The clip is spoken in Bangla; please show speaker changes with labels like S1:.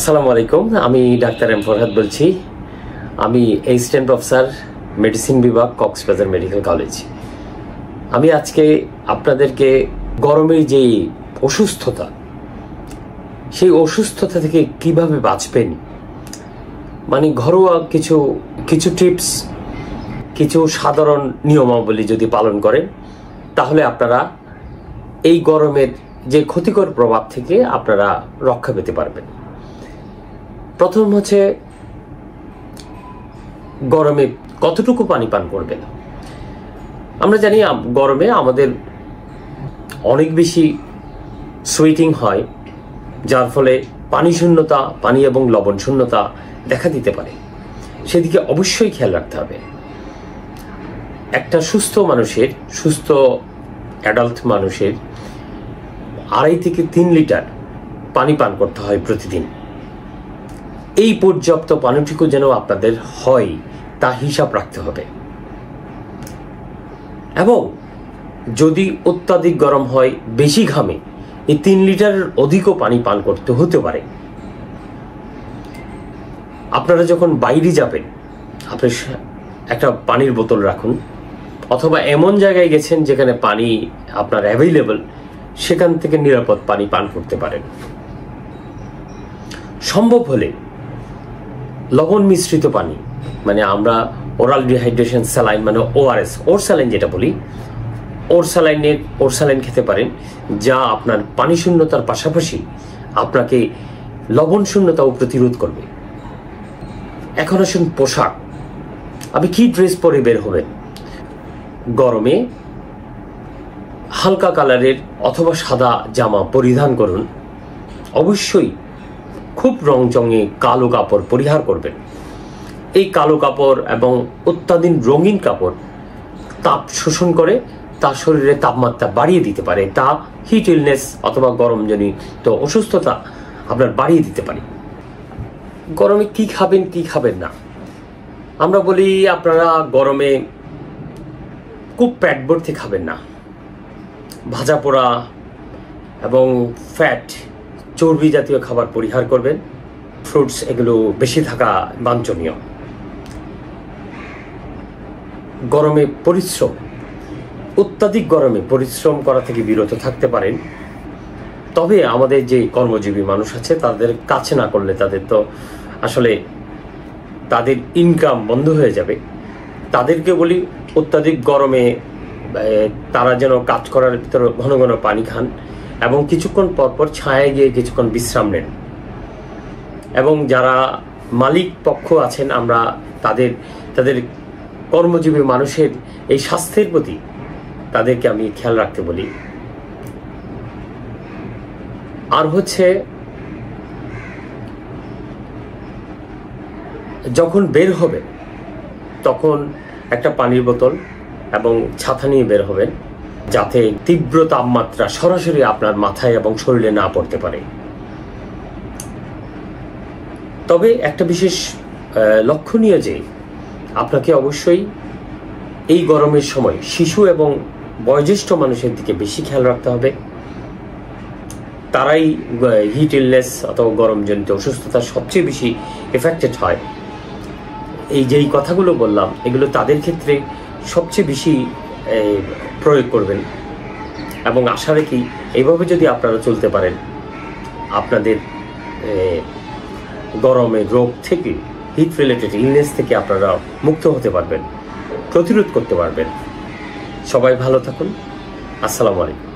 S1: আসসালামু আলাইকুম। আমি ডাক্তার এম ফরহাদ বলছি। আমি অ্যাসিস্ট্যান্ট প্রফেসর মেডিসিন বিভাগ, কক্সবাজার মেডিকেল কলেজ। আমি আজকে আপনাদেরকে গরমের যে অসুস্থতা, সেই অসুস্থতা থেকে কিভাবে বাঁচবেন, মানে ঘরোয়া কিছু টিপস, কিছু সাধারণ নিয়মাবলী যদি পালন করেন, তাহলে আপনারা এই গরমের যে ক্ষতিকর প্রভাব থেকে আপনারা রক্ষা পেতে পারবেন। প্রথম হচ্ছে, গরমে কতটুকু পানি পান করবেন। আমরা জানি গরমে আমাদের অনেক বেশি সুইটিং হয়, যার ফলে পানি শূন্যতা, পানি এবং লবণ শূন্যতা দেখা দিতে পারে। সেদিকে অবশ্যই খেয়াল রাখতে হবে। একটা সুস্থ অ্যাডাল্ট মানুষের 2.5 থেকে 3 লিটার পানি পান করতে হয় প্রতিদিন। এই পর্যাপ্ত পানিটুকু যেন আপনাদের হয় তা হিসাব রাখতে হবে। এবং যদি অত্যাধিক গরম হয়, বেশি ঘামে, এই 3 লিটারের অধিকও পানি পান করতে হতে পারে। আপনারা যখন বাইরে যাবেন, আপনি একটা পানির বোতল রাখুন, অথবা এমন জায়গায় গেছেন যেখানে পানি আপনার অ্যাভেলেবল, সেখান থেকে নিরাপদ পানি পান করতে পারেন। সম্ভব হলে লবণ মিশ্রিত পানি, মানে আমরা ওরাল ডিহাইড্রেশন স্যালাইন, মানে ওআরএস, ওর স্যালাইন যেটা বলি, ওর স্যালাইন খেতে পারেন, যা আপনার পানি শূন্যতার পাশাপাশি আপনাকে লবণ শূন্যতাও প্রতিরোধ করবে। এখন আসুন পোশাক। আপনি কি ড্রেস পরে বের হবেন? গরমে হালকা কালারের অথবা সাদা জামা পরিধান করুন। অবশ্যই খুব রংচঙে কালো কাপড় পরিহার করবেন। এই কালো কাপড় এবং অত্যাধিক রঙিন কাপড় তাপ শোষণ করে, তা শরীরে তাপমাত্রা বাড়িয়ে দিতে পারে। তা হিট ইলনেস অথবা গরমজনিত অসুস্থতা আপনার বাড়িয়ে দিতে পারে। গরমে কি খাবেন, কি খাবেন না। আমরা বলি আপনারা গরমে খুব পেট ভর্তি খাবেন না। ভাজা পোড়া এবং ফ্যাট, চর্বি জাতীয় খাবার পরিহার করবেন। ফ্রুটস এগুলো বেশি থাকা বাঞ্ছনীয়। গরমে অত্যাধিক গরমে পরিশ্রম করা থেকে বিরত থাকতে পারেন। তবে আমাদের যে কর্মজীবী মানুষ আছে, তাদের কাছে না করলে তাদের তো আসলে তাদের ইনকাম বন্ধ হয়ে যাবে। তাদেরকে বলি, অত্যাধিক গরমে তারা যেন কাজ করার ভিতরে ঘন ঘন পানি খান এবং কিছুক্ষণ পরপর ছায়ায় গিয়ে কিছুক্ষণ বিশ্রাম নেন। এবং যারা মালিক পক্ষ আছেন, আমরা তাদের কর্মজীবী মানুষের এই স্বাস্থ্যের প্রতি তাদেরকে আমি খেয়াল রাখতে বলি। আর হচ্ছে, যখন বের হবে তখন একটা পানির বোতল এবং ছাতা নিয়ে বের হবেন, যাতে তীব্র তাপমাত্রা সরাসরি আপনার মাথায় এবং শরীরে না পড়তে পারে। তবে একটা বিশেষ লক্ষণীয় যে, আপনাকে অবশ্যই এই গরমের সময় শিশু এবং বয়োজ্যেষ্ঠ মানুষের দিকে বেশি খেয়াল রাখতে হবে। তারাই হিট ইলনেস অথবা গরমজনিত অসুস্থতার সবচেয়ে বেশি এফেক্টেড হয়। যেই কথাগুলো বললাম, এগুলো তাদের ক্ষেত্রে সবচেয়ে বেশি প্রয়োগ করবেন। এবং আশা রাখি এইভাবে যদি আপনারা চলতে পারেন, আপনাদের গরমের রোগ থেকে, হিট রিলেটেড ইলনেস থেকে আপনারা মুক্ত হতে পারবেন, প্রতিরোধ করতে পারবেন। সবাই ভালো থাকুন। আসসালামু আলাইকুম।